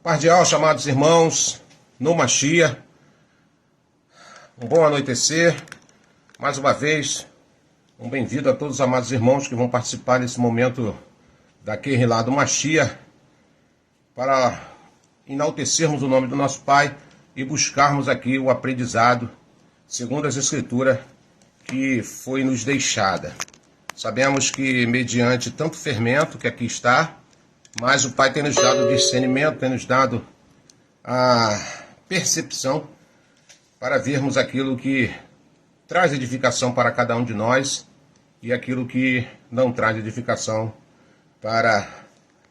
Cardeal, chamados irmãos, no Mashiach, um bom anoitecer, mais uma vez, um bem-vindo a todos os amados irmãos que vão participar nesse momento daquele lá do Mashiach, para enaltecermos o nome do nosso Pai e buscarmos aqui o aprendizado, segundo as Escrituras, que foi nos deixada. Sabemos que mediante tanto fermento que aqui está, mas o Pai tem nos dado o discernimento, tem nos dado a percepção para vermos aquilo que traz edificação para cada um de nós e aquilo que não traz edificação para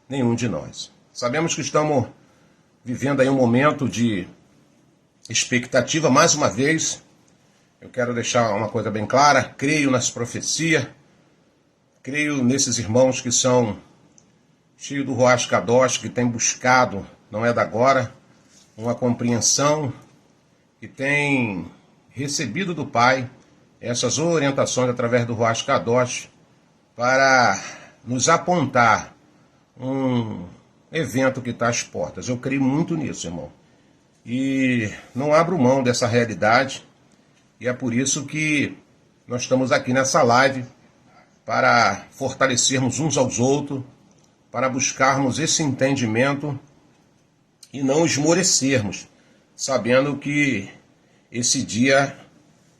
nenhum de nós. Sabemos que estamos vivendo aí um momento de expectativa, mais uma vez. Eu quero deixar uma coisa bem clara: creio nas profecias, creio nesses irmãos que são cheios do Ruach Kadosh, que tem buscado, não é da agora, uma compreensão, que tem recebido do Pai essas orientações através do Ruach Kadosh para nos apontar um evento que está às portas. Eu creio muito nisso, irmão. E não abro mão dessa realidade, e é por isso que nós estamos aqui nessa live para fortalecermos uns aos outros, para buscarmos esse entendimento e não esmorecermos, sabendo que esse dia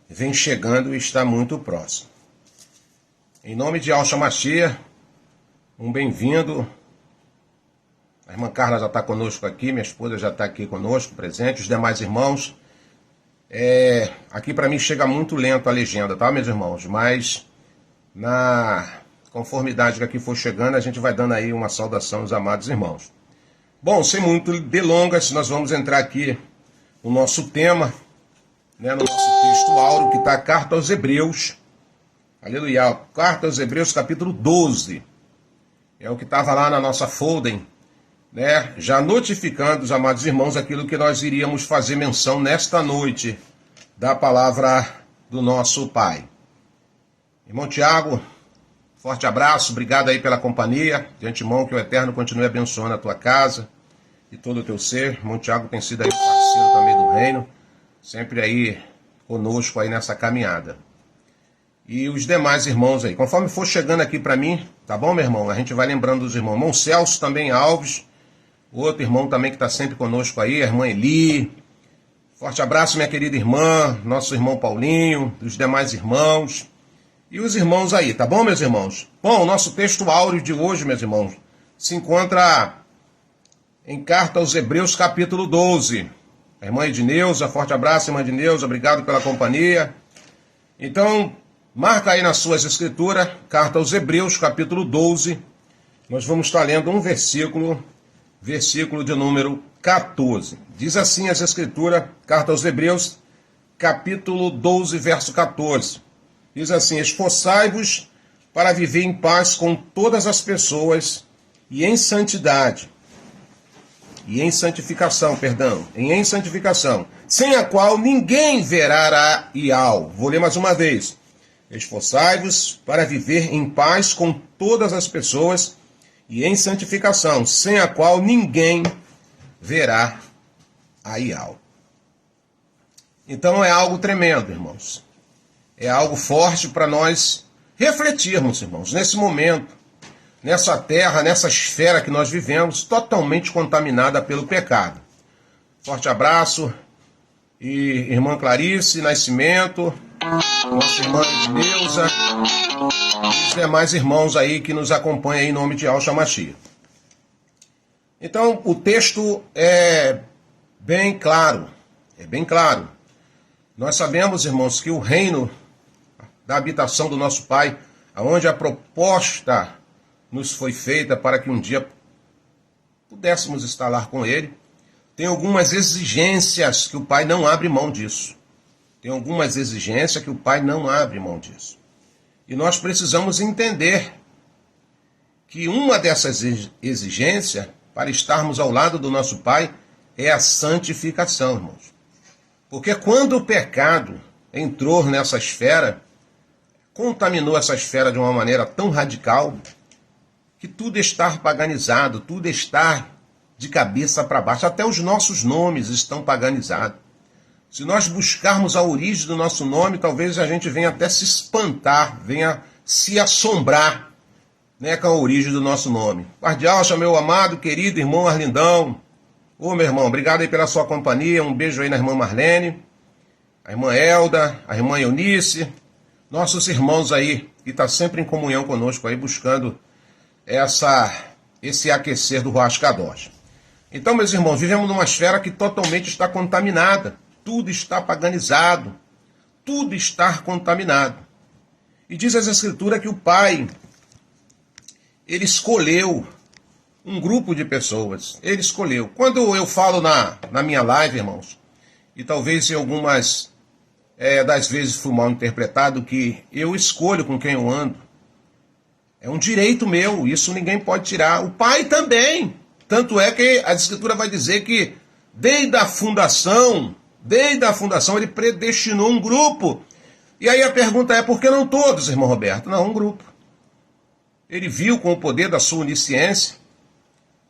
vem chegando e está muito próximo. Em nome de Yahshua Mashiach, um bem-vindo. A irmã Carla já está conosco aqui, minha esposa já está aqui conosco, presente, os demais irmãos. Aqui para mim chega muito lento a legenda, tá, meus irmãos? Mas na conformidade que aqui for chegando, a gente vai dando aí uma saudação aos amados irmãos. Bom, sem muito delongas, nós vamos entrar aqui no nosso tema, no nosso texto áureo, que está a Carta aos Hebreus. Aleluia. Carta aos Hebreus, capítulo 12. É o que estava lá na nossa folder, já notificando os amados irmãos aquilo que nós iríamos fazer menção nesta noite da palavra do nosso Pai. Irmão Tiago, forte abraço, obrigado aí pela companhia. De antemão, que o Eterno continue abençoando a tua casa e todo o teu ser. Irmão Tiago tem sido aí parceiro também do reino, sempre aí conosco aí nessa caminhada. E os demais irmãos aí, conforme for chegando aqui para mim, tá bom, meu irmão? A gente vai lembrando dos irmãos. Irmão Celso também Alves, outro irmão também que está sempre conosco aí, a irmã Eli. Forte abraço, minha querida irmã, nosso irmão Paulinho, os demais irmãos. E os irmãos aí, tá bom, meus irmãos? Bom, o nosso texto áureo de hoje, meus irmãos, se encontra em Carta aos Hebreus, capítulo 12. A irmã Edneuza, forte abraço, irmã Edneuza, obrigado pela companhia. Então, marca aí nas suas escrituras, Carta aos Hebreus, capítulo 12. Nós vamos estar lendo um versículo de número 14. Diz assim as escrituras, Carta aos Hebreus, capítulo 12, verso 14. Diz assim: esforçai-vos para viver em paz com todas as pessoas e em santidade, em santificação, sem a qual ninguém verá a Ial. Vou ler mais uma vez. Esforçai-vos para viver em paz com todas as pessoas e em santificação, sem a qual ninguém verá a Ial. Então é algo tremendo, irmãos. É algo forte para nós refletirmos, irmãos, nesse momento, nessa terra, nessa esfera que nós vivemos, totalmente contaminada pelo pecado. Forte abraço, e irmã Clarice Nascimento, nossa irmã Edneuza, e os demais irmãos aí que nos acompanham aí em nome de Yahshua Mashiach. Então, o texto é bem claro, Nós sabemos, irmãos, que o reino da habitação do nosso Pai, aonde a proposta nos foi feita para que um dia pudéssemos estar lá com Ele, tem algumas exigências que o Pai não abre mão disso. E nós precisamos entender que uma dessas exigências, para estarmos ao lado do nosso Pai, é a santificação, irmãos. Porque quando o pecado entrou nessa esfera, contaminou essa esfera de uma maneira tão radical que tudo está paganizado, tudo está de cabeça para baixo. Até os nossos nomes estão paganizados. Se nós buscarmos a origem do nosso nome, talvez a gente venha até se espantar, venha se assombrar, né, com a origem do nosso nome. Cardeal, meu amado, querido irmão Arlindão. Ô, meu irmão, obrigado aí pela sua companhia. Um beijo aí na irmã Marlene, a irmã Elda, a irmã Eunice, nossos irmãos aí, que estão sempre em comunhão conosco aí, buscando esse aquecer do Ruach Kadosh. Então, meus irmãos, vivemos numa esfera que totalmente está contaminada. Tudo está paganizado. Tudo está contaminado. E diz as Escrituras que o Pai, ele escolheu um grupo de pessoas. Ele escolheu. Quando eu falo na minha live, irmãos, e talvez em algumas das vezes fui mal interpretado, que eu escolho com quem eu ando. É um direito meu, isso ninguém pode tirar. O Pai também. Tanto é que a Escritura vai dizer que desde a fundação, ele predestinou um grupo. E aí a pergunta é, por que não todos, irmão Roberto? Não, um grupo. Ele viu com o poder da sua onisciência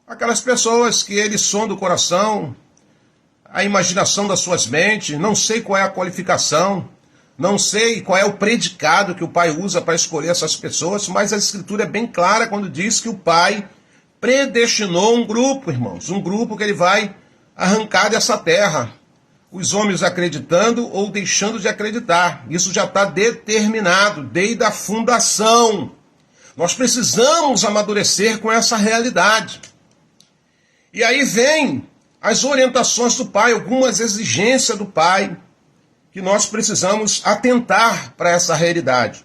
aquelas pessoas que ele sonda o coração, a imaginação das suas mentes, não sei qual é a qualificação, não sei qual é o predicado que o Pai usa para escolher essas pessoas, mas a Escritura é bem clara quando diz que o Pai predestinou um grupo, irmãos, um grupo que ele vai arrancar dessa terra, os homens acreditando ou deixando de acreditar. Isso já está determinado desde a fundação. Nós precisamos amadurecer com essa realidade. E aí vem as orientações do Pai, algumas exigências do Pai, que nós precisamos atentar para essa realidade.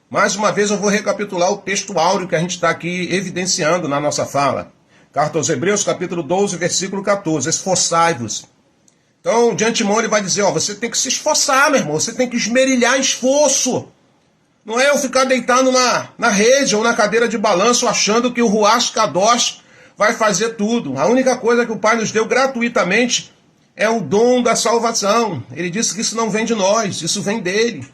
Mais uma vez eu vou recapitular o texto áureo que a gente está aqui evidenciando na nossa fala. Carta aos Hebreus, capítulo 12, versículo 14. Esforçai-vos. Então, de antemão, ele vai dizer, você tem que se esforçar, meu irmão. Você tem que esmerilhar esforço. Não é eu ficar deitado na rede ou na cadeira de balanço achando que o Ruach Kadosh vai fazer tudo. A única coisa que o Pai nos deu gratuitamente é o dom da salvação. Ele disse que isso não vem de nós, isso vem dele.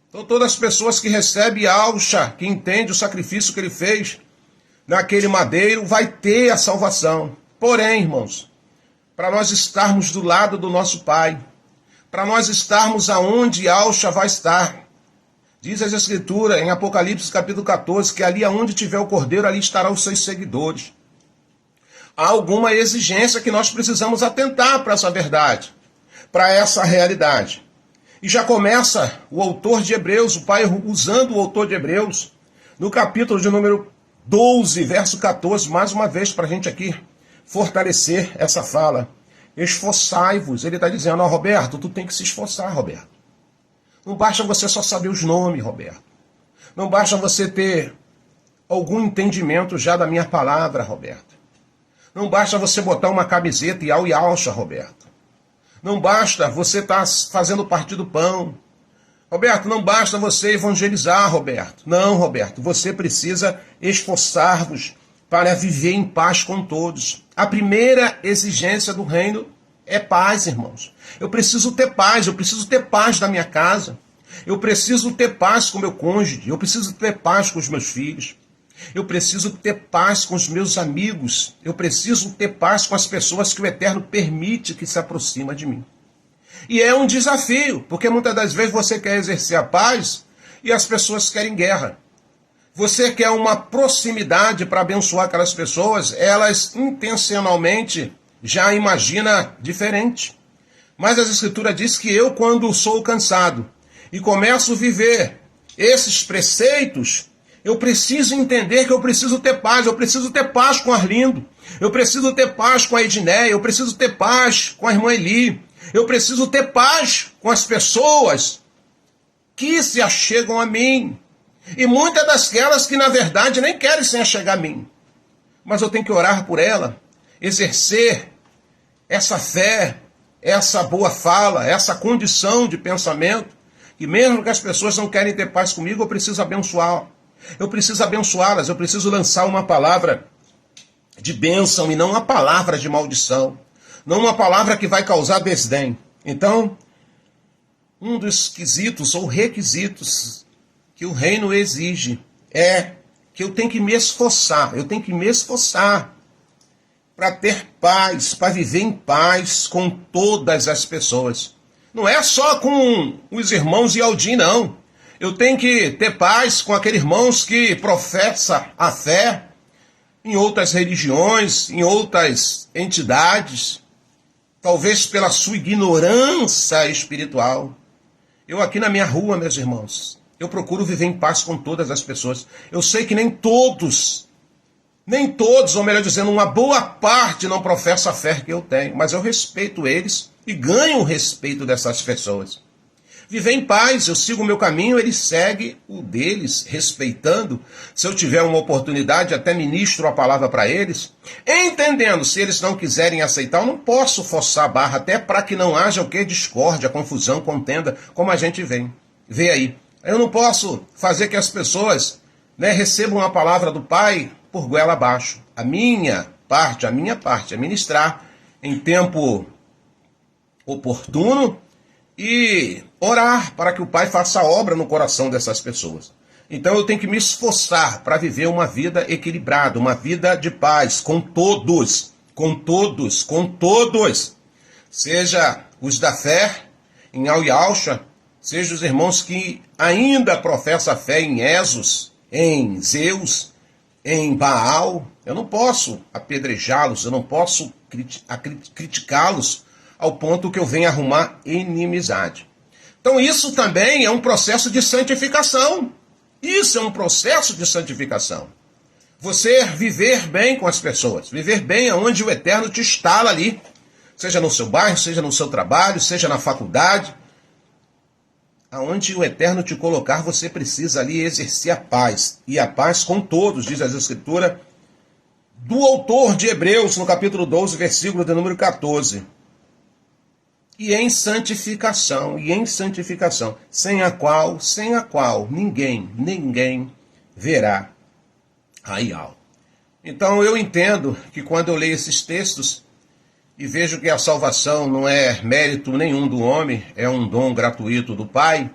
Então todas as pessoas que recebem Yahshua, que entendem o sacrifício que ele fez naquele madeiro, vai ter a salvação. Porém, irmãos, para nós estarmos do lado do nosso Pai, para nós estarmos aonde Yahshua vai estar, diz as Escrituras em Apocalipse capítulo 14, que ali aonde tiver o Cordeiro, ali estarão os seus seguidores. Há alguma exigência que nós precisamos atentar para essa verdade, para essa realidade. E já começa o autor de Hebreus, o Pai usando o autor de Hebreus, no capítulo de número 12, verso 14, mais uma vez para a gente aqui fortalecer essa fala. Esforçai-vos. Ele está dizendo, Roberto, tu tem que se esforçar, Roberto. Não basta você só saber os nomes, Roberto. Não basta você ter algum entendimento já da minha palavra, Roberto. Não basta você botar uma camiseta e ao Yahshua, Roberto. Não basta você estar fazendo parte do pão. Roberto, não basta você evangelizar, Roberto. Não, Roberto, você precisa esforçar-vos para viver em paz com todos. A primeira exigência do reino é paz, irmãos. Eu preciso ter paz da minha casa. Eu preciso ter paz com meu cônjuge. Eu preciso ter paz com os meus filhos. Eu preciso ter paz com os meus amigos. Eu preciso ter paz com as pessoas que o Eterno permite que se aproximem de mim. E é um desafio, porque muitas das vezes você quer exercer a paz e as pessoas querem guerra. Você quer uma proximidade para abençoar aquelas pessoas, elas intencionalmente já imaginam diferente. Mas as Escrituras diz que eu, quando sou cansado e começo a viver esses preceitos, eu preciso entender que eu preciso ter paz. Eu preciso ter paz com Arlindo. Eu preciso ter paz com a Edneia. Eu preciso ter paz com a irmã Eli. Eu preciso ter paz com as pessoas que se achegam a mim. E muitas daquelas que, na verdade, nem querem se achegar a mim. Mas eu tenho que orar por ela, exercer essa fé, essa boa fala, essa condição de pensamento, que mesmo que as pessoas não querem ter paz comigo, eu preciso abençoar. Eu preciso abençoá-las, eu preciso lançar uma palavra de bênção e não uma palavra de maldição. Não uma palavra que vai causar desdém. Então, um dos quesitos ou requisitos que o reino exige é que eu tenho que me esforçar. Eu tenho que me esforçar para ter paz, para viver em paz com todas as pessoas. Não é só com os irmãos de Aldim, não. Eu tenho que ter paz com aqueles irmãos que professam a fé em outras religiões, em outras entidades, talvez pela sua ignorância espiritual. Eu aqui na minha rua, meus irmãos, eu procuro viver em paz com todas as pessoas. Eu sei que nem todos, ou melhor dizendo, uma boa parte não professa a fé que eu tenho, mas eu respeito eles e ganho o respeito dessas pessoas. Viver em paz, eu sigo o meu caminho, ele segue o deles, respeitando. Se eu tiver uma oportunidade, até ministro a palavra para eles, entendendo, se eles não quiserem aceitar, eu não posso forçar a barra, até para que não haja o que? Discórdia, confusão, contenda, como a gente vê aí. Eu não posso fazer que as pessoas recebam a palavra do Pai por goela abaixo. A minha parte é ministrar em tempo oportuno e orar para que o Pai faça obra no coração dessas pessoas. Então eu tenho que me esforçar para viver uma vida equilibrada, uma vida de paz com todos, seja os da fé em Auiaucha, seja os irmãos que ainda professam a fé em Esos, em Zeus, em Baal. Eu não posso apedrejá-los, eu não posso criticá-los ao ponto que eu venha arrumar inimizade. Então isso também é um processo de santificação. Isso é um processo de santificação. Você viver bem com as pessoas, viver bem aonde o Eterno te instala ali, seja no seu bairro, seja no seu trabalho, seja na faculdade. Aonde o Eterno te colocar, você precisa ali exercer a paz. E a paz com todos, diz as Escrituras, do autor de Hebreus, no capítulo 12, versículo de número 14. E em santificação, sem a qual ninguém verá Raial. Então eu entendo que quando eu leio esses textos e vejo que a salvação não é mérito nenhum do homem, é um dom gratuito do Pai,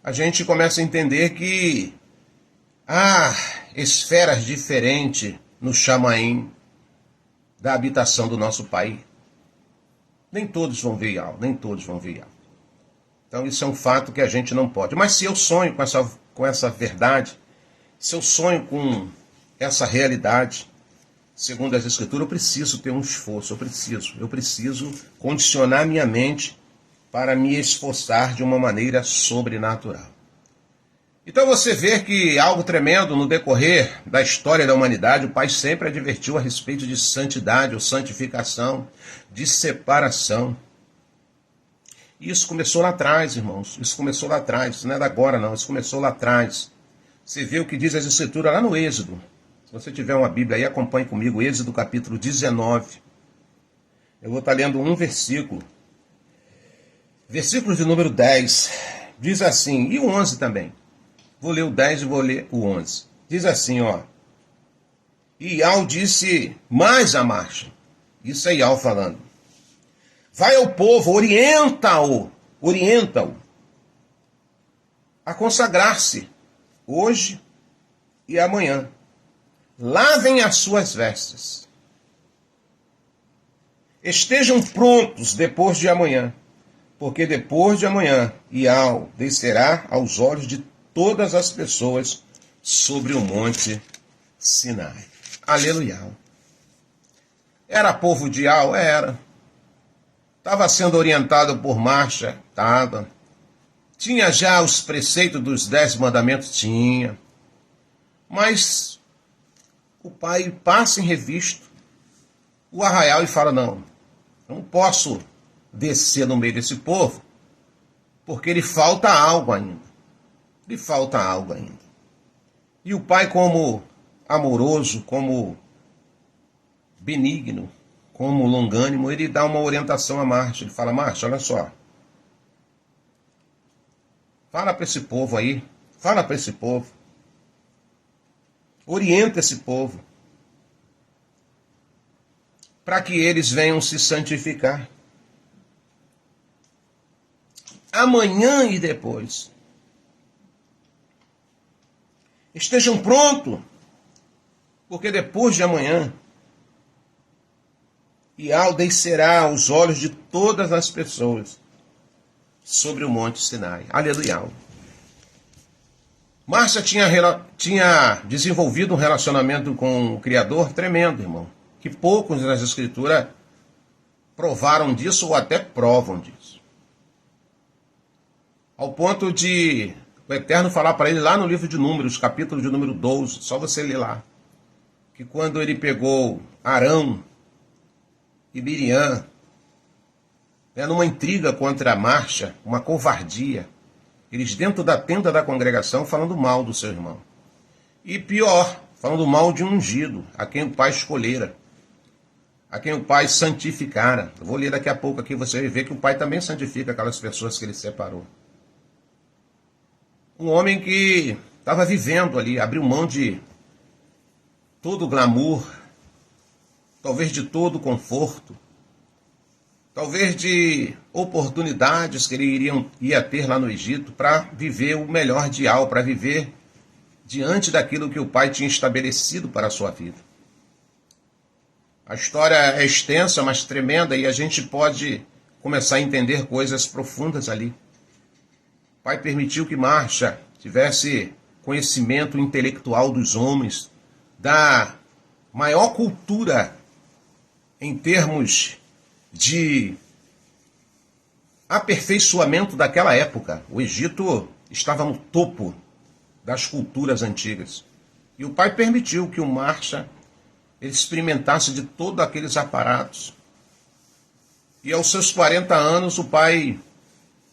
a gente começa a entender que há esferas diferentes no Chamaim da habitação do nosso Pai. Nem todos vão ver Ial. Então isso é um fato que a gente não pode. Mas se eu sonho com essa verdade, se eu sonho com essa realidade, segundo as Escrituras, eu preciso ter um esforço, eu preciso condicionar minha mente para me esforçar de uma maneira sobrenatural. Então você vê que algo tremendo no decorrer da história da humanidade, o Pai sempre advertiu a respeito de santidade ou santificação, de separação. Isso começou lá atrás, irmãos, isso não é da agora não, isso começou lá atrás. Você vê o que diz as Escrituras lá no Êxodo. Se você tiver uma Bíblia aí, acompanhe comigo, Êxodo capítulo 19. Eu vou estar lendo um versículo. Versículo de número 10. Diz assim, e o 11 também. Vou ler o 10 e vou ler o 11. Diz assim, ó. E Ial disse mais a marcha. Isso é Ial falando. Vai ao povo, orienta-o a consagrar-se hoje e amanhã. Lavem as suas vestes. Estejam prontos depois de amanhã, porque depois de amanhã Ial descerá aos olhos de todas as pessoas sobre o monte Sinai. Aleluia. Era povo de Ial? Era. Estava sendo orientado por marcha? Estava. Tinha já os preceitos dos 10 mandamentos? Tinha. Mas o Pai passa em revista o arraial e fala, não posso descer no meio desse povo, porque lhe falta algo ainda. E o Pai, como amoroso, como benigno, como longânimo, ele dá uma orientação à Marcha. Ele fala, Marcha, olha só. Fala para esse povo aí. Orienta esse povo. Para que eles venham se santificar. Amanhã e depois. Estejam prontos, porque depois de amanhã e aldecerá os olhos de todas as pessoas sobre o monte Sinai. Aleluia. Márcia tinha desenvolvido um relacionamento com o Criador tremendo, irmão, que poucos nas Escrituras provaram disso ou até provam disso. Ao ponto de o Eterno falar para ele lá no livro de Números, capítulo de número 12, só você ler lá, que quando ele pegou Arão e Miriam, numa intriga contra a Márcia, uma covardia, eles dentro da tenda da congregação falando mal do seu irmão. E pior, falando mal de um ungido, a quem o pai escolhera, a quem o pai santificara. Eu vou ler daqui a pouco aqui, você vai ver que o pai também santifica aquelas pessoas que ele separou. Um homem que estava vivendo ali, abriu mão de todo o glamour, talvez de todo o conforto, talvez de oportunidades que ele ia ter lá no Egito para viver o melhor ideal, para viver diante daquilo que o pai tinha estabelecido para a sua vida. A história é extensa, mas tremenda, e a gente pode começar a entender coisas profundas ali. O pai permitiu que Márcia tivesse conhecimento intelectual dos homens, da maior cultura em termos de aperfeiçoamento daquela época. O Egito estava no topo das culturas antigas. E o pai permitiu que o Márcia ele experimentasse de todos aqueles aparatos. E aos seus 40 anos, o pai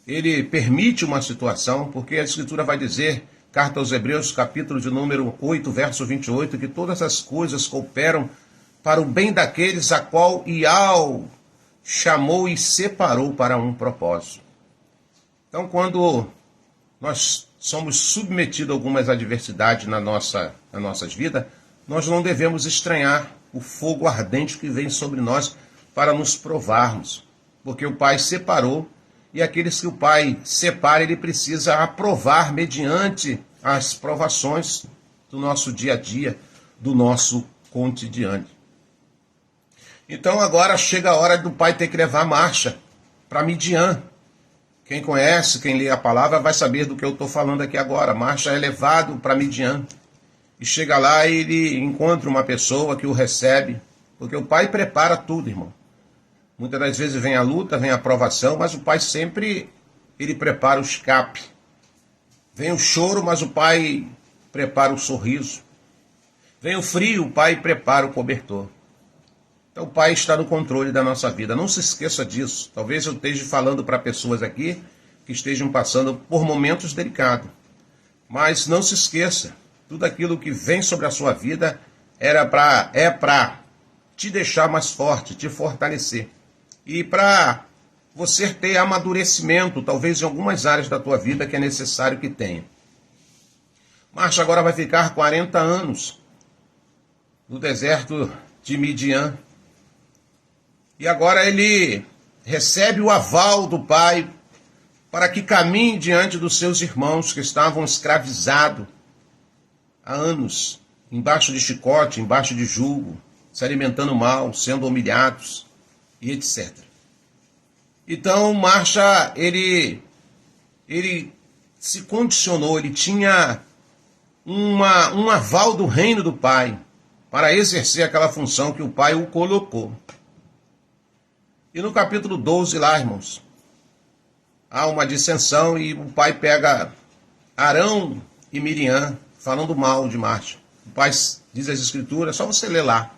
ele permite uma situação, porque a Escritura vai dizer, carta aos Hebreus, capítulo de número 8, verso 28, que todas as coisas cooperam para o bem daqueles a qual Iau chamou e separou para um propósito. Então, quando nós somos submetidos a algumas adversidades nas nossas vidas, nós não devemos estranhar o fogo ardente que vem sobre nós para nos provarmos, porque o Pai separou, e aqueles que o Pai separa, ele precisa aprovar mediante as provações do nosso dia a dia, do nosso cotidiano. Então agora chega a hora do pai ter que levar a Márcia para Midian. Quem conhece, quem lê a palavra, vai saber do que eu estou falando aqui agora. Márcia é levado para Midian. E chega lá e ele encontra uma pessoa que o recebe, porque o pai prepara tudo, irmão. Muitas das vezes vem a luta, vem a provação, mas o pai sempre ele prepara o escape. Vem o choro, mas o pai prepara o sorriso. Vem o frio, o pai prepara o cobertor. Então o pai está no controle da nossa vida. Não se esqueça disso. Talvez eu esteja falando para pessoas aqui que estejam passando por momentos delicados. Mas não se esqueça, tudo aquilo que vem sobre a sua vida é para te deixar mais forte, te fortalecer. E para você ter amadurecimento, talvez em algumas áreas da tua vida que é necessário que tenha. Márcia agora vai ficar 40 anos no deserto de Midian. E agora ele recebe o aval do pai para que caminhe diante dos seus irmãos que estavam escravizados há anos, embaixo de chicote, embaixo de jugo, se alimentando mal, sendo humilhados e etc. Então, Márcia, ele se condicionou, ele tinha um aval do reino do pai para exercer aquela função que o pai o colocou. E no capítulo 12 lá, irmãos, há uma dissensão e o pai pega Arão e Miriam falando mal de Márcia. O pai diz as escrituras, só você ler lá,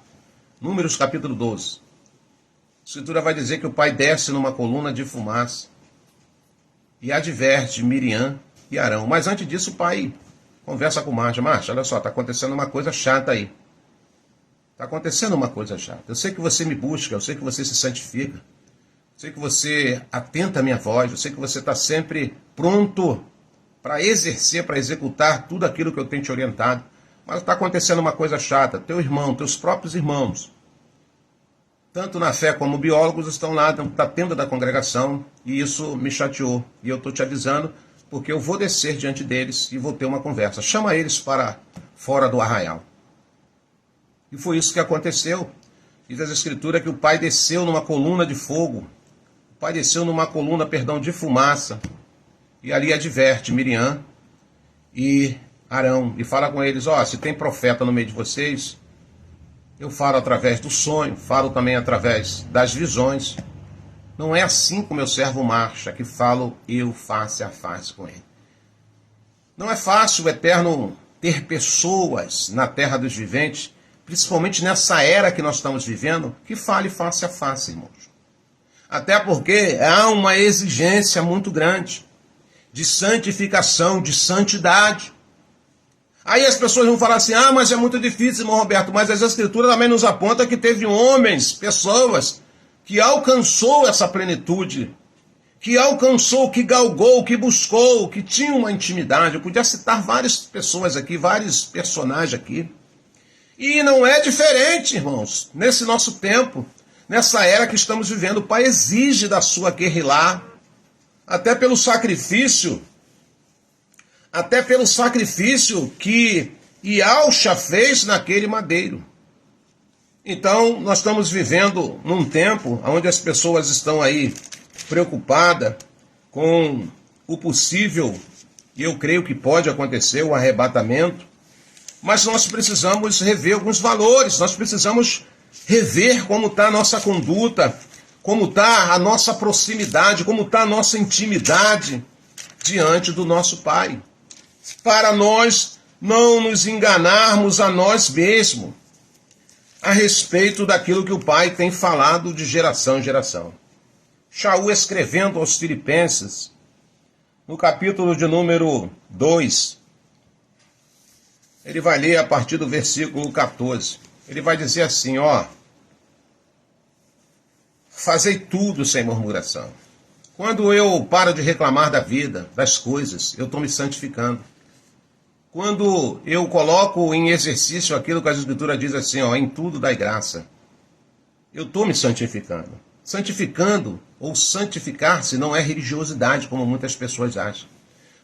Números capítulo 12. A escritura vai dizer que o pai desce numa coluna de fumaça e adverte Miriam e Arão. Mas antes disso o pai conversa com Márcia. Márcia, olha só, está acontecendo uma coisa chata aí. Está acontecendo uma coisa chata. Eu sei que você me busca, eu sei que você se santifica, eu sei que você atenta à minha voz, eu sei que você está sempre pronto para exercer, para executar tudo aquilo que eu tenho te orientado. Mas está acontecendo uma coisa chata. Teu irmão, teus próprios irmãos, tanto na fé como biólogos, estão lá na tenda da congregação e isso me chateou. E eu estou te avisando porque eu vou descer diante deles e vou ter uma conversa. Chama eles para fora do arraial. E foi isso que aconteceu. Diz as Escrituras que o Pai desceu numa coluna de fogo. O Pai desceu numa coluna, de fumaça. E ali adverte Miriam e Arão. E fala com eles, se tem profeta no meio de vocês, eu falo através do sonho, falo também através das visões. Não é assim com meu servo marcha, que falo eu face a face com ele. Não é fácil, o Eterno, ter pessoas na terra dos viventes, principalmente nessa era que nós estamos vivendo, que fale face a face, irmãos. Até porque há uma exigência muito grande de santificação, de santidade. Aí as pessoas vão falar assim, mas é muito difícil, irmão Roberto, mas as Escrituras também nos apontam que teve homens, pessoas, que alcançou essa plenitude, que alcançou, que galgou, que buscou, que tinha uma intimidade. Eu podia citar várias pessoas aqui, vários personagens aqui. E não é diferente, irmãos, nesse nosso tempo, nessa era que estamos vivendo. O Pai exige da sua guerrilá, até pelo sacrifício que Ialcha fez naquele madeiro. Então, nós estamos vivendo num tempo onde as pessoas estão aí preocupadas com o possível, e eu creio que pode acontecer, o arrebatamento, mas nós precisamos rever alguns valores, nós precisamos rever como está a nossa conduta, como está a nossa proximidade, como está a nossa intimidade diante do nosso Pai, para nós não nos enganarmos a nós mesmos a respeito daquilo que o Pai tem falado de geração em geração. Shaul, escrevendo aos Filipenses, no capítulo de número 2, ele vai ler a partir do versículo 14. Ele vai dizer assim, fazei tudo sem murmuração. Quando eu paro de reclamar da vida, das coisas, eu estou me santificando. Quando eu coloco em exercício aquilo que a Escritura diz assim, em tudo dai graça, eu estou me santificando. Santificando ou santificar-se não é religiosidade, como muitas pessoas acham.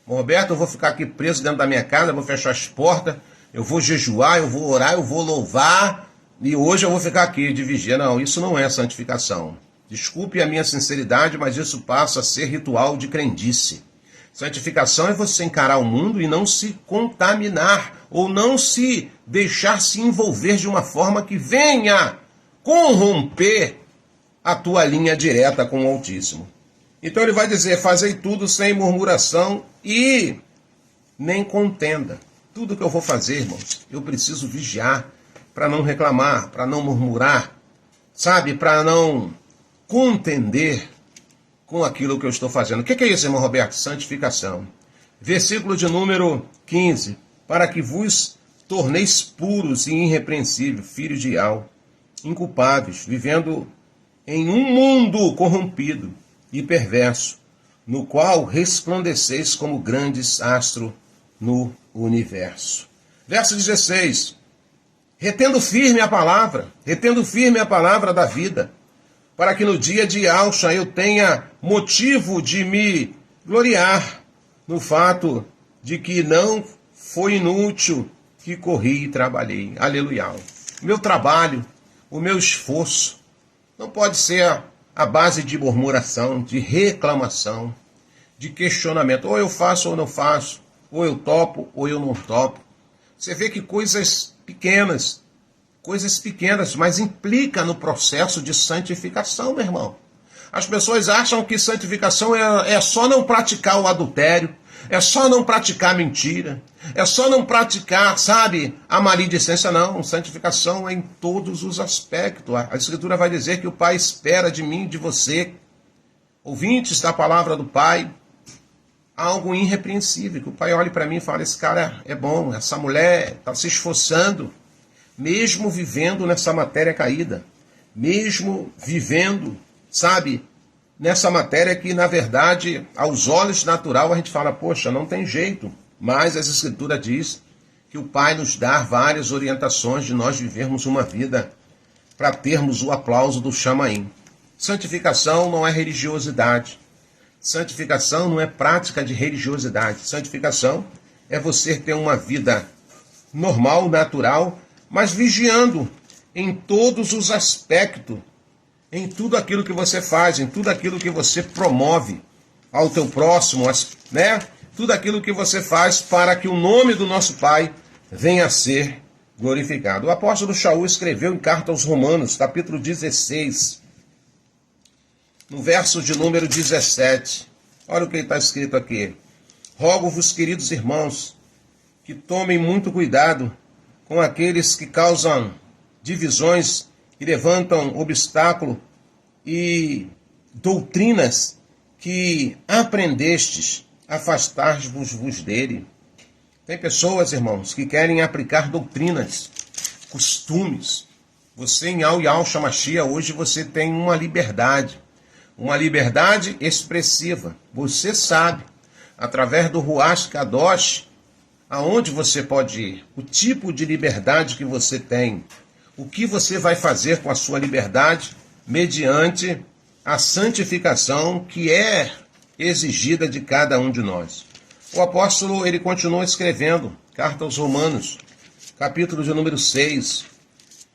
Roberto, eu vou ficar aqui preso dentro da minha casa, eu vou fechar as portas, eu vou jejuar, eu vou orar, eu vou louvar, e hoje eu vou ficar aqui de vigia. Não, isso não é santificação. Desculpe a minha sinceridade, mas isso passa a ser ritual de crendice. Santificação é você encarar o mundo e não se contaminar, ou não se deixar se envolver de uma forma que venha corromper a tua linha direta com o Altíssimo. Então ele vai dizer, fazei tudo sem murmuração e nem contenda. Tudo que eu vou fazer, irmãos, eu preciso vigiar para não reclamar, para não murmurar, sabe, para não contender com aquilo que eu estou fazendo. O que é isso, irmão Roberto? Santificação. Versículo de número 15. Para que vos torneis puros e irrepreensíveis, filhos de Ial, inculpáveis, vivendo em um mundo corrompido e perverso, no qual resplandeceis como grandes astros no universo. Verso 16. Retendo firme a palavra da vida, para que no dia de Alcha eu tenha motivo de me gloriar no fato de que não foi inútil que corri e trabalhei. Aleluia. O meu trabalho, o meu esforço, não pode ser a base de murmuração, de reclamação, de questionamento. Ou eu faço ou não faço, ou eu topo ou eu não topo. Você vê que coisas pequenas, mas implica no processo de santificação, meu irmão. As pessoas acham que santificação é só não praticar o adultério, é só não praticar mentira, é só não praticar, sabe, a maledicência. Não, santificação é em todos os aspectos. A Escritura vai dizer que o Pai espera de mim, de você, ouvintes da palavra do Pai, algo irrepreensível, que o Pai olhe para mim e fale, esse cara é bom, essa mulher está se esforçando, mesmo vivendo nessa matéria caída, mesmo vivendo, sabe, nessa matéria que, na verdade, aos olhos natural, a gente fala, poxa, não tem jeito. Mas as Escrituras diz que o Pai nos dá várias orientações de nós vivermos uma vida para termos o aplauso do Chamaim. Santificação não é religiosidade. Santificação não é prática de religiosidade. Santificação é você ter uma vida normal, natural, mas vigiando em todos os aspectos, em tudo aquilo que você faz, em tudo aquilo que você promove ao teu próximo, né? Tudo aquilo que você faz para que o nome do nosso Pai venha a ser glorificado. O apóstolo Shaul escreveu em carta aos Romanos, capítulo 16, no verso de número 17. Olha o que está escrito aqui. Rogo-vos, queridos irmãos, que tomem muito cuidado com aqueles que causam divisões e levantam obstáculo e doutrinas que aprendestes, afastar-vos dele. Tem pessoas, irmãos, que querem aplicar doutrinas, costumes. Você em Al Yahshua Mashiach, hoje você tem uma liberdade expressiva. Você sabe, através do Ruach Kadosh, aonde você pode ir, o tipo de liberdade que você tem, o que você vai fazer com a sua liberdade, mediante a santificação que é exigida de cada um de nós. O apóstolo, ele continua escrevendo, carta aos Romanos, capítulo de número 6,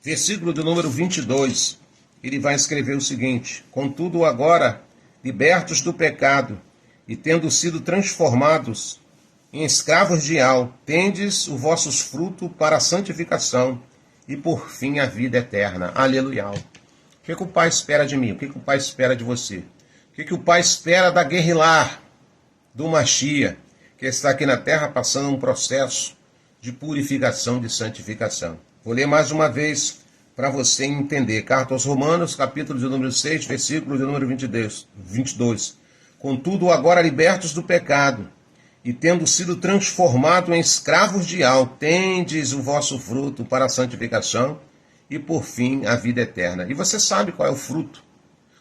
versículo de número 22. Ele vai escrever o seguinte: contudo agora, libertos do pecado e tendo sido transformados em escravos de Al, tendes o vossos frutos para a santificação e por fim a vida eterna. Aleluia. O que o Pai espera de mim? O que o Pai espera de você? O que o Pai espera da guerrilá, do Mashiach, que está aqui na terra passando um processo de purificação, de santificação? Vou ler mais uma vez para você entender. Carta aos Romanos, capítulo de número 6, versículo de número 22. Contudo, agora libertos do pecado, e tendo sido transformado em escravos de Al, tendes o vosso fruto para a santificação e por fim a vida eterna. E você sabe qual é o fruto?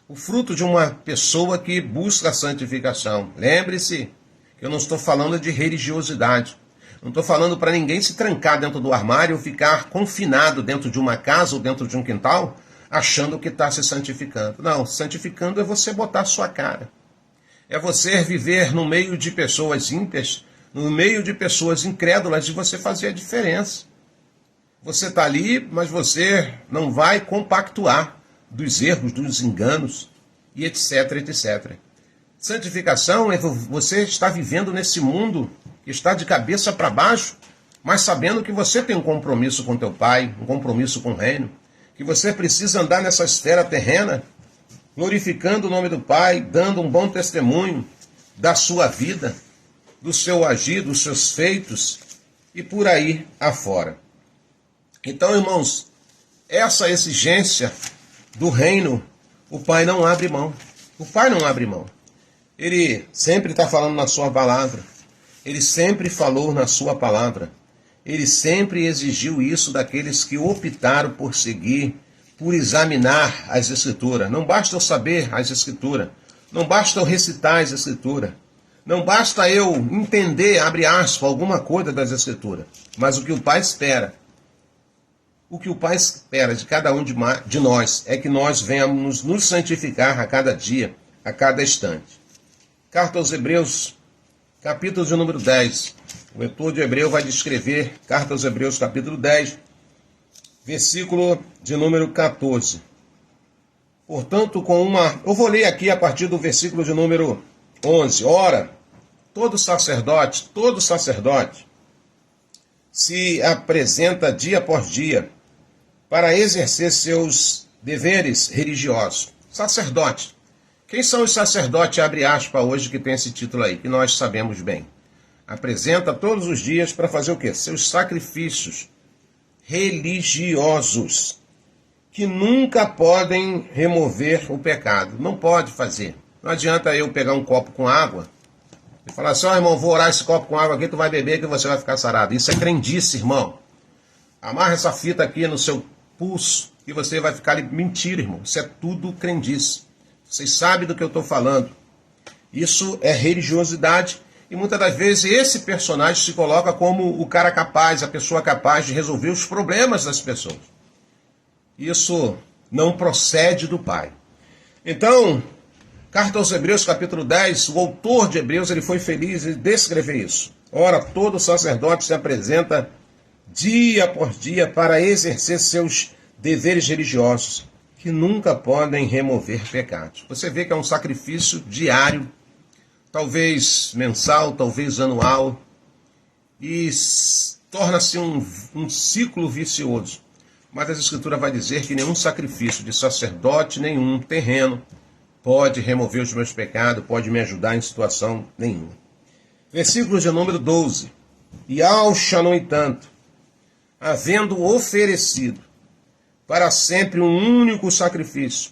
O fruto de uma pessoa que busca a santificação. Lembre-se que eu não estou falando de religiosidade. Não estou falando para ninguém se trancar dentro do armário ou ficar confinado dentro de uma casa ou dentro de um quintal, achando que está se santificando. Não, santificando é você botar a sua cara. É você viver no meio de pessoas ímpias, no meio de pessoas incrédulas, e você fazer a diferença. Você está ali, mas você não vai compactuar dos erros, dos enganos, e etc, etc. Santificação é você estar vivendo nesse mundo que está de cabeça para baixo, mas sabendo que você tem um compromisso com teu Pai, um compromisso com o reino, que você precisa andar nessa esfera terrena, glorificando o nome do Pai, dando um bom testemunho da sua vida, do seu agir, dos seus feitos e por aí afora. Então, irmãos, essa exigência do reino, o Pai não abre mão. O Pai não abre mão. Ele sempre está falando na sua palavra. Ele sempre falou na sua palavra. Ele sempre exigiu isso daqueles que optaram por seguir, por examinar as Escrituras. Não basta eu saber as Escrituras. Não basta eu recitar as Escrituras. Não basta eu entender, abre aspas, alguma coisa das Escrituras. Mas o que o Pai espera, de cada um de nós, é que nós venhamos nos santificar a cada dia, a cada instante. Carta aos Hebreus, capítulo de número 10. O autor de Hebreu vai descrever, Carta aos Hebreus, capítulo 10, versículo de número 14. Portanto, eu vou ler aqui a partir do versículo de número 11. Ora, todo sacerdote se apresenta dia após dia para exercer seus deveres religiosos. Sacerdote. Quem são os sacerdotes, abre aspas, hoje, que tem esse título aí, que nós sabemos bem? Apresenta todos os dias para fazer o quê? Seus sacrifícios religiosos, que nunca podem remover o pecado. Não pode fazer. Não adianta eu pegar um copo com água e falar assim, irmão, vou orar esse copo com água aqui, tu vai beber que você vai ficar sarado. Isso é crendice, irmão. Amarra essa fita aqui no seu pulso e você vai ficar ali. Mentira, irmão. Isso é tudo crendice. Vocês sabem do que eu estou falando. Isso é religiosidade. E muitas das vezes esse personagem se coloca como o cara capaz, a pessoa capaz de resolver os problemas das pessoas. Isso não procede do Pai. Então, Carta aos Hebreus, capítulo 10, o autor de Hebreus, ele foi feliz em descrever isso. Ora, todo sacerdote se apresenta dia por dia para exercer seus deveres religiosos que nunca podem remover pecados. Você vê que é um sacrifício diário, talvez mensal, talvez anual, e torna-se um ciclo vicioso. Mas a Escritura vai dizer que nenhum sacrifício de sacerdote, nenhum terreno, pode remover os meus pecados, pode me ajudar em situação nenhuma. Versículo de número 12. E Alcha, no entanto, havendo oferecido para sempre um único sacrifício,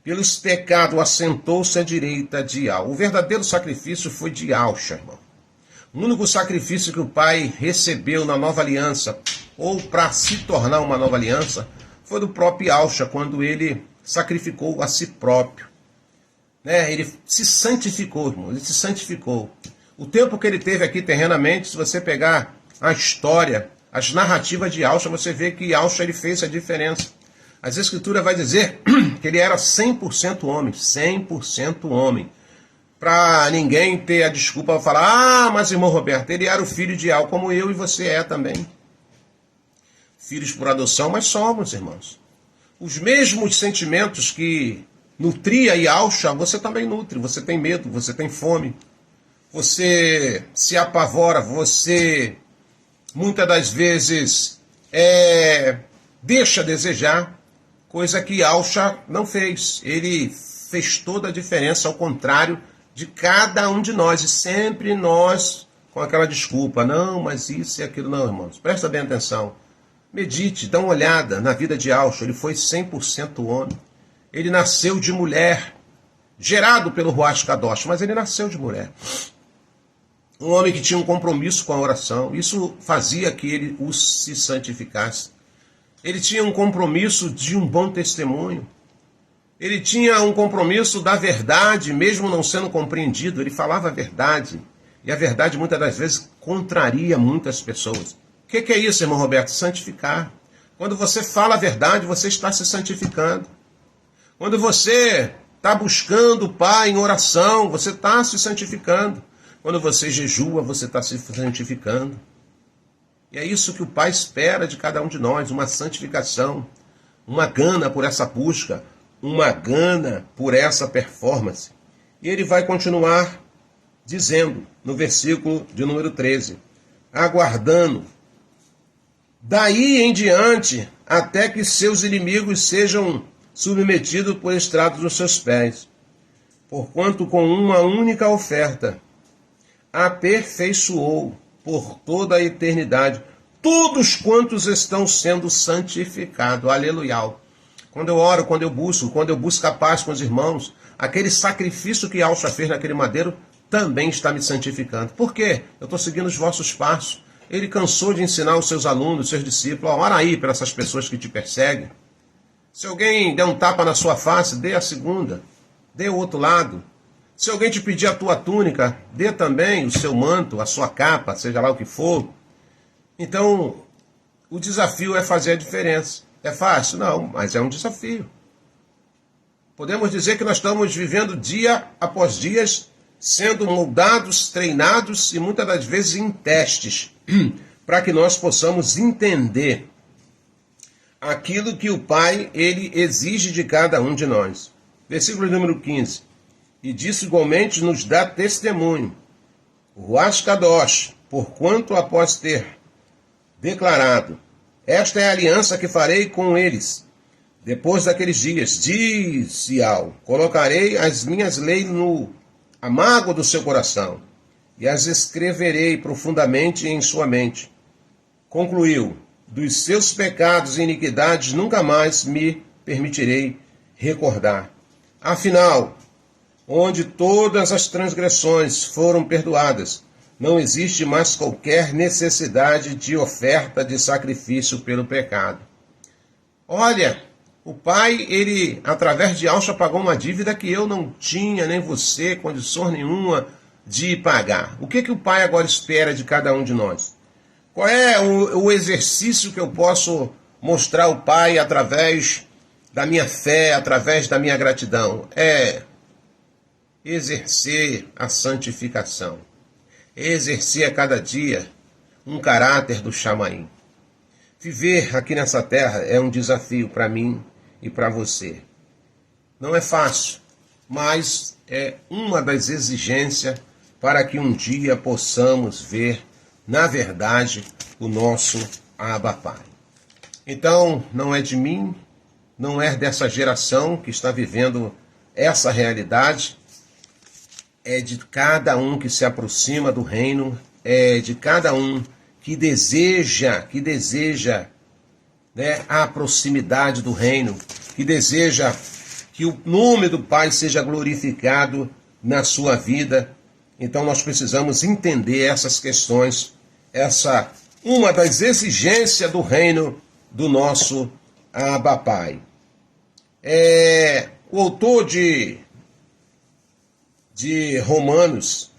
pelos pecados assentou-se à direita de Al. O verdadeiro sacrifício foi de Alcha, irmão. O único sacrifício que o Pai recebeu na nova aliança, ou para se tornar uma nova aliança, foi do próprio Alcha, quando ele sacrificou a si próprio. Ele se santificou, irmão, ele se santificou. O tempo que ele teve aqui terrenamente, se você pegar a história, as narrativas de Alcha, você vê que Alcha ele fez a diferença. As Escrituras vai dizer que ele era 100% homem, 100% homem. Para ninguém ter a desculpa de falar, mas irmão Roberto, ele era o filho de Al, como eu e você é também. Filhos por adoção, mas somos, irmãos. Os mesmos sentimentos que nutria e Alcha, você também nutre. Você tem medo, você tem fome. Você se apavora, você muitas das vezes deixa a desejar, coisa que Alcha não fez. Ele fez toda a diferença, ao contrário de cada um de nós. E sempre nós com aquela desculpa, não, mas isso e aquilo. Não, irmãos, presta bem atenção. Medite, dá uma olhada na vida de Alcha. Ele foi 100% homem. Ele nasceu de mulher, gerado pelo Ruach Kadosh, mas ele nasceu de mulher. Um homem que tinha um compromisso com a oração. Isso fazia que ele se santificasse. Ele tinha um compromisso de um bom testemunho. Ele tinha um compromisso da verdade, mesmo não sendo compreendido. Ele falava a verdade. E a verdade, muitas das vezes, contraria muitas pessoas. O que é isso, irmão Roberto? Santificar. Quando você fala a verdade, você está se santificando. Quando você está buscando o Pai em oração, você está se santificando. Quando você jejua, você está se santificando. E é isso que o Pai espera de cada um de nós, uma santificação, uma gana por essa busca, uma gana por essa performance. E ele vai continuar dizendo, no versículo de número 13, aguardando, daí em diante, até que seus inimigos sejam submetidos por estrados dos seus pés, porquanto com uma única oferta aperfeiçoou por toda a eternidade todos quantos estão sendo santificados. Aleluia. Quando eu oro, quando eu busco a paz com os irmãos, aquele sacrifício que Alcha fez naquele madeiro também está me santificando. Por quê? Eu estou seguindo os vossos passos. Ele cansou de ensinar os seus alunos, os seus discípulos, ora aí para essas pessoas que te perseguem. Se alguém der um tapa na sua face, dê a segunda, dê o outro lado. Se alguém te pedir a tua túnica, dê também o seu manto, a sua capa, seja lá o que for. Então, o desafio é fazer a diferença. É fácil? Não, mas é um desafio. Podemos dizer que nós estamos vivendo dia após dia, sendo moldados, treinados e muitas das vezes em testes, para que nós possamos entender aquilo que o Pai ele exige de cada um de nós. Versículo número 15. E disso igualmente nos dá testemunho, o Ruach Kadosh, porquanto após ter declarado, esta é a aliança que farei com eles, depois daqueles dias, diz Al, colocarei as minhas leis no amargo do seu coração, e as escreverei profundamente em sua mente. Concluiu, dos seus pecados e iniquidades nunca mais me permitirei recordar. Afinal, onde todas as transgressões foram perdoadas, não existe mais qualquer necessidade de oferta de sacrifício pelo pecado. Olha, o Pai, ele, através de Alcha, pagou uma dívida que eu não tinha, nem você, condição nenhuma de pagar. O que o Pai agora espera de cada um de nós? Qual é o exercício que eu posso mostrar ao Pai através da minha fé, através da minha gratidão? É exercer a exercer a cada dia um caráter do Chamaim. Viver aqui nessa terra é um desafio para mim e para você. Não é fácil, mas é uma das exigências para que um dia possamos ver, na verdade, o nosso Abba Pai. Então, não é de mim, não é dessa geração que está vivendo essa realidade, é de cada um que se aproxima do reino, é de cada um que deseja, né, a proximidade do reino, que deseja que o nome do Pai seja glorificado na sua vida. Então nós precisamos entender essas questões, uma das exigências do reino do nosso Abba Pai. O autor de Romanos,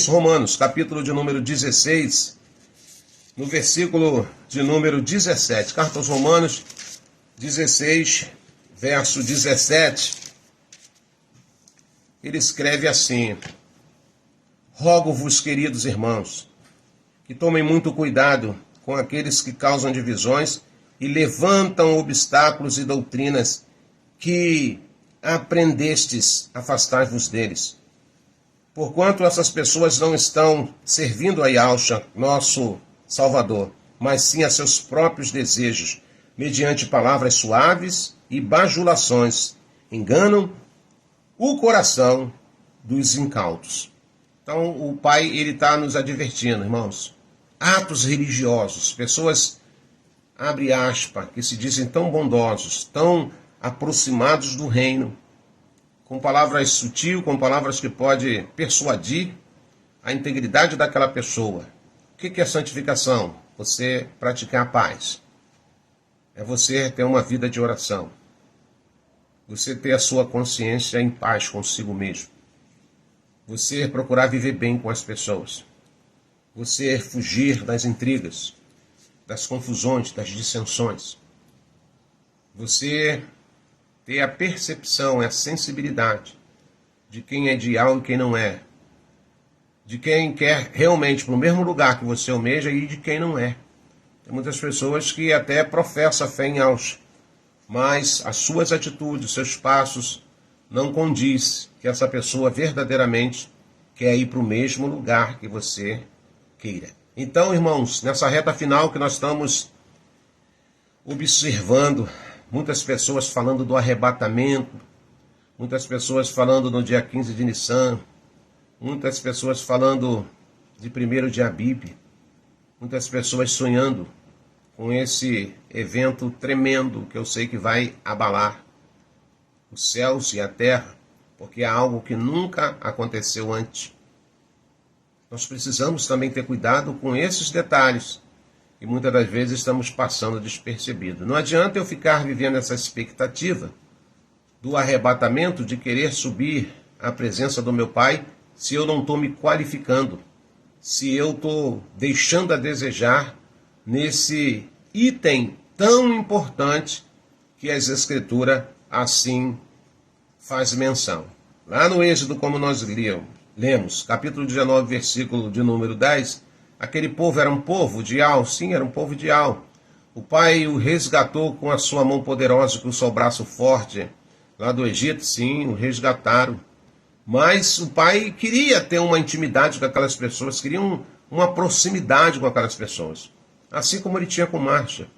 Romanos, capítulo de número 16, no versículo de número 17, carta aos Romanos 16, verso 17, ele escreve assim: rogo-vos, queridos irmãos, que tomem muito cuidado com aqueles que causam divisões e levantam obstáculos e doutrinas que aprendestes, afastai-vos deles. Porquanto essas pessoas não estão servindo a Yahushua, nosso Salvador, mas sim a seus próprios desejos, mediante palavras suaves e bajulações, enganam o coração dos incautos. Então o Pai está nos advertindo, irmãos. Atos religiosos, pessoas, abre aspas, que se dizem tão bondosos, tão aproximados do reino, com palavras sutis, com palavras que podem persuadir a integridade daquela pessoa. O que é santificação? Você praticar a paz. É você ter uma vida de oração. Você ter a sua consciência em paz consigo mesmo. Você procurar viver bem com as pessoas. Você fugir das intrigas, das confusões, das dissensões. Você ter a percepção, a sensibilidade de quem é de algo e quem não é. De quem quer realmente para o mesmo lugar que você almeja e de quem não é. Tem muitas pessoas que até professam a fé em Yahushua, mas as suas atitudes, os seus passos não condiz que essa pessoa verdadeiramente quer ir para o mesmo lugar que você queira. Então, irmãos, nessa reta final que nós estamos observando, muitas pessoas falando do arrebatamento, muitas pessoas falando no dia 15 de Nissan, muitas pessoas falando de 1º de Abib, muitas pessoas sonhando com esse evento tremendo que eu sei que vai abalar os céus e a terra, porque é algo que nunca aconteceu antes. Nós precisamos também ter cuidado com esses detalhes, e muitas das vezes estamos passando despercebido. Não adianta eu ficar vivendo essa expectativa do arrebatamento, de querer subir à presença do meu Pai, se eu não estou me qualificando, se eu estou deixando a desejar nesse item tão importante que as Escrituras assim faz menção. Lá no Êxodo, como nós lemos, capítulo 19, versículo de número 10, aquele povo era um povo de Al, sim, era um povo de Al. O Pai o resgatou com a sua mão poderosa, com o seu braço forte, lá do Egito, sim, o resgataram. Mas o Pai queria ter uma intimidade com aquelas pessoas, queria uma proximidade com aquelas pessoas. Assim como ele tinha com Marcha.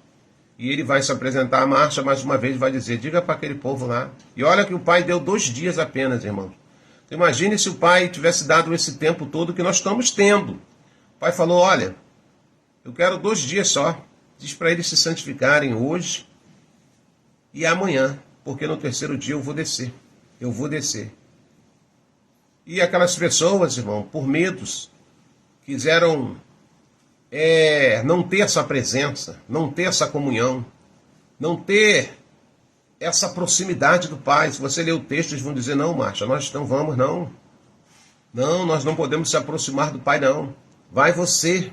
E ele vai se apresentar a Marcha mais uma vez e vai dizer, diga para aquele povo lá. E olha que o Pai deu 2 dias apenas, irmãos. Então, imagine se o Pai tivesse dado esse tempo todo que nós estamos tendo. O Pai falou, olha, eu quero 2 dias só. Diz para eles se santificarem hoje e amanhã, porque no 3º dia eu vou descer. Eu vou descer. E aquelas pessoas, irmão, por medos, quiseram não ter essa presença, não ter essa comunhão, não ter essa proximidade do Pai. Se você ler o texto, eles vão dizer, não, Marcha, nós não vamos, não. Não, nós não podemos se aproximar do Pai, não. Vai você,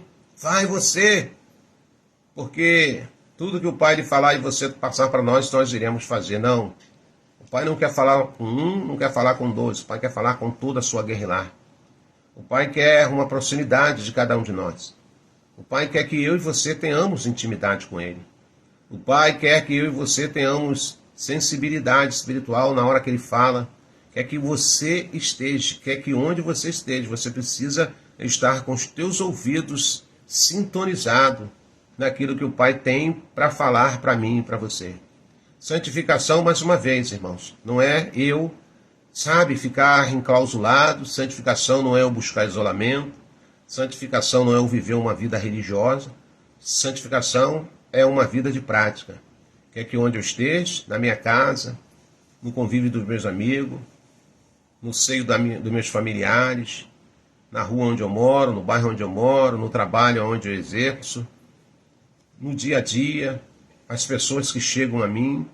porque tudo que o Pai lhe falar e você passar para nós iremos fazer. Não. O Pai não quer falar com não quer falar com 12. O Pai quer falar com toda a sua guerrilha. O Pai quer uma proximidade de cada um de nós. O Pai quer que eu e você tenhamos intimidade com Ele. O Pai quer que eu e você tenhamos sensibilidade espiritual na hora que Ele fala. Quer que você esteja, quer que onde você esteja, você precisa estar com os teus ouvidos sintonizados naquilo que o Pai tem para falar para mim e para você. Santificação, mais uma vez, irmãos, não é eu, ficar enclausulado. Santificação não é eu buscar isolamento. Santificação não é eu viver uma vida religiosa. Santificação é uma vida de prática. Quer que onde eu esteja, na minha casa, no convívio dos meus amigos, no seio dos meus familiares, na rua onde eu moro, no bairro onde eu moro, no trabalho onde eu exerço, no dia a dia, as pessoas que chegam a mim.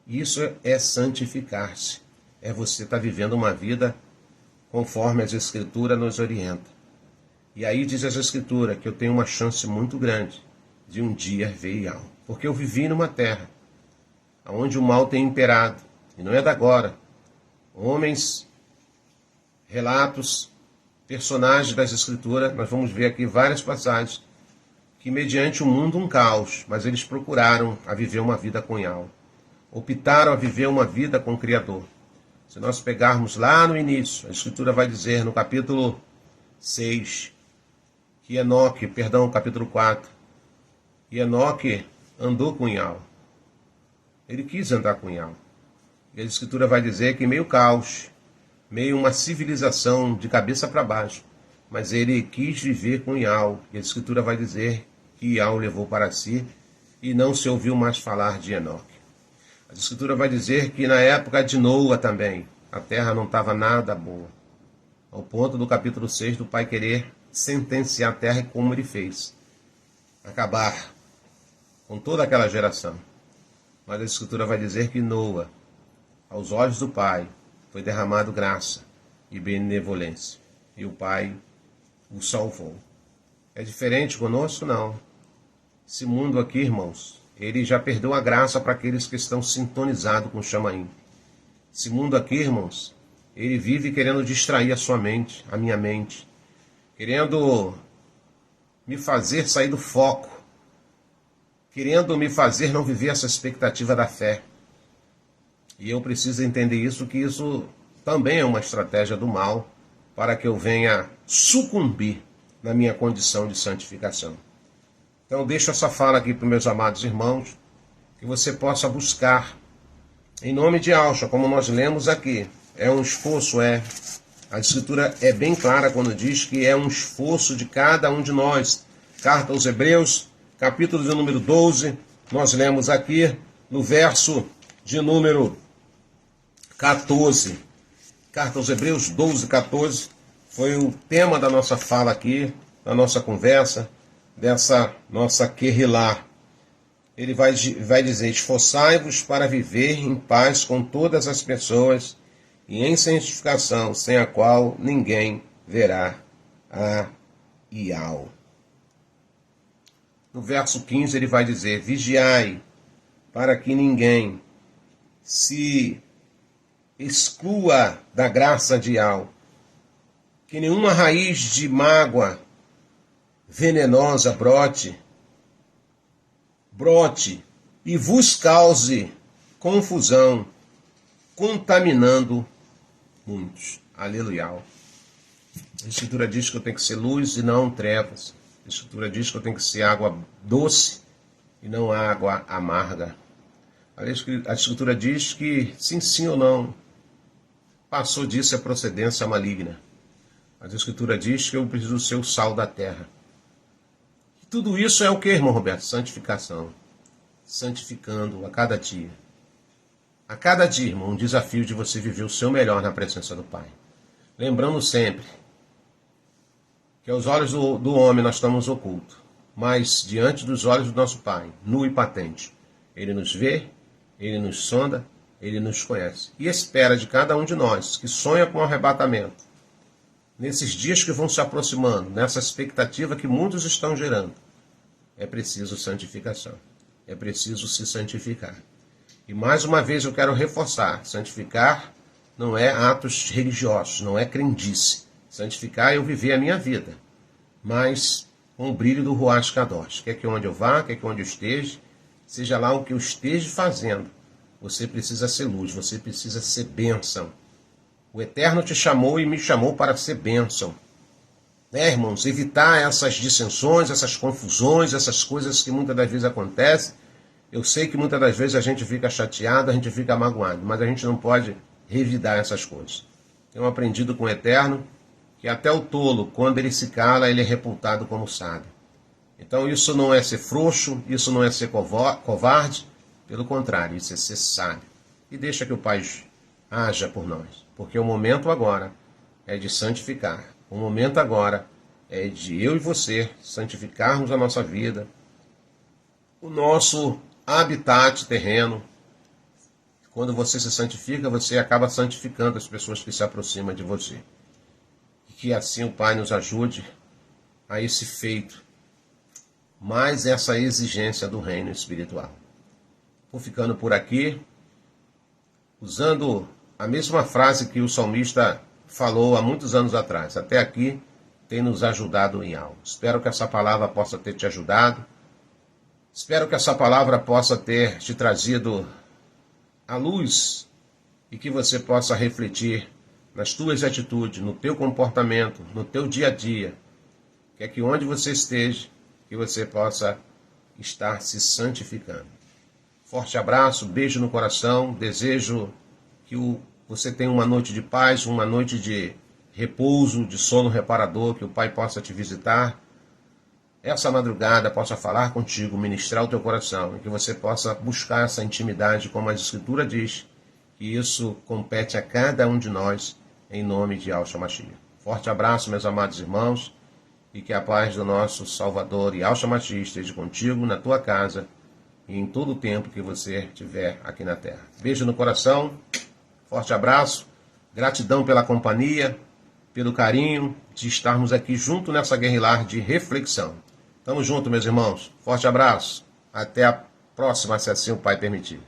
Isso é santificar-se. É você estar vivendo uma vida conforme as Escrituras nos orientam. E aí diz as Escrituras que eu tenho uma chance muito grande de um dia ver Ial. Porque eu vivi numa terra onde o mal tem imperado. E não é da agora. Homens, relatos, personagens das Escrituras, nós vamos ver aqui várias passagens, que mediante o mundo um caos, mas eles procuraram a viver uma vida com Ial. Optaram a viver uma vida com o Criador. Se nós pegarmos lá no início, a Escritura vai dizer no capítulo 6, que capítulo 4, que Enoque andou com Ial. Ele quis andar com Ial. E a Escritura vai dizer que meio caos, meio uma civilização de cabeça para baixo, mas ele quis viver com Ial. E a Escritura vai dizer que Ial levou para si e não se ouviu mais falar de Enoque. A Escritura vai dizer que na época de Noa também, a terra não estava nada boa. Ao ponto do capítulo 6 do Pai querer sentenciar a terra como ele fez. Acabar com toda aquela geração. Mas a Escritura vai dizer que Noa, aos olhos do Pai, foi derramado graça e benevolência. E o Pai o salvou. É diferente conosco? Não. Esse mundo aqui, irmãos, ele já perdeu a graça para aqueles que estão sintonizados com o chamaim. Esse mundo aqui, irmãos, ele vive querendo distrair a sua mente, a minha mente, querendo me fazer sair do foco, querendo me fazer não viver essa expectativa da fé. E eu preciso entender isso, que isso também é uma estratégia do mal para que eu venha sucumbir na minha condição de santificação. Então, deixo essa fala aqui para os meus amados irmãos, que você possa buscar, em nome de Yahshua, como nós lemos aqui. É um esforço, A Escritura é bem clara quando diz que é um esforço de cada um de nós. Carta aos Hebreus, capítulo de número 12, nós lemos aqui no verso de número 14. Carta aos Hebreus 12, 14, foi o tema da nossa fala aqui, da nossa conversa, dessa nossa querrilá. Ele vai dizer: esforçai-vos para viver em paz com todas as pessoas e em santificação, sem a qual ninguém verá a Ial. No verso 15 ele vai dizer: vigiai para que ninguém se exclua da graça de Ial, que nenhuma raiz de mágoa venenosa brote e vos cause confusão, contaminando muitos. Aleluia. A Escritura diz que eu tenho que ser luz e não trevas. A Escritura diz que eu tenho que ser água doce e não água amarga. A Escritura diz que sim ou não, passou disso a procedência maligna. Mas a Escritura diz que eu preciso ser o sal da terra. E tudo isso é o que, irmão Roberto? Santificação. Santificando a cada dia. A cada dia, irmão, um desafio de você viver o seu melhor na presença do Pai. Lembrando sempre que aos olhos do homem nós estamos ocultos, mas diante dos olhos do nosso Pai, nu e patente, Ele nos vê, Ele nos sonda, Ele nos conhece. E espera de cada um de nós que sonha com o arrebatamento, nesses dias que vão se aproximando, nessa expectativa que muitos estão gerando, é preciso santificação. É preciso se santificar. E mais uma vez eu quero reforçar, santificar não é atos religiosos, não é crendice. Santificar é eu viver a minha vida. Mas com o brilho do Ruach Kadosh. Quer que onde eu vá, quer que onde eu esteja, seja lá o que eu esteja fazendo, você precisa ser luz, você precisa ser bênção. O Eterno te chamou e me chamou para ser bênção. Né, irmãos? Evitar essas dissensões, essas confusões, essas coisas que muitas das vezes acontecem. Eu sei que muitas das vezes a gente fica chateado, a gente fica magoado, mas a gente não pode revidar essas coisas. Tenho aprendido com o Eterno que até o tolo, quando ele se cala, ele é reputado como sábio. Então isso não é ser frouxo, isso não é ser covarde, pelo contrário, isso é ser sábio. E deixa que o Pai haja por nós, porque o momento agora é de santificar. O momento agora é de eu e você santificarmos a nossa vida, o nosso habitat terreno. Quando você se santifica, você acaba santificando as pessoas que se aproximam de você. E que assim o Pai nos ajude a esse feito, mais essa exigência do reino espiritual. Vou ficando por aqui, usando a mesma frase que o salmista falou há muitos anos atrás. Até aqui tem nos ajudado em algo. Espero que essa palavra possa ter te ajudado. Espero que essa palavra possa ter te trazido a luz e que você possa refletir nas tuas atitudes, no teu comportamento, no teu dia a dia. Que é que onde você esteja, que você possa estar se santificando. Forte abraço, beijo no coração, desejo que você tenha uma noite de paz, uma noite de repouso, de sono reparador, que o Pai possa te visitar. Essa madrugada possa falar contigo, ministrar o teu coração, e que você possa buscar essa intimidade, como a Escritura diz, que isso compete a cada um de nós, em nome de Yahshua Mashiach. Forte abraço, meus amados irmãos, e que a paz do nosso Salvador Yahshua Mashiach esteja contigo, na tua casa, e em todo o tempo que você estiver aqui na terra. Beijo no coração, forte abraço, gratidão pela companhia, pelo carinho de estarmos aqui junto nessa guerrilhar de reflexão. Tamo junto, meus irmãos. Forte abraço. Até a próxima, se assim o Pai permitir.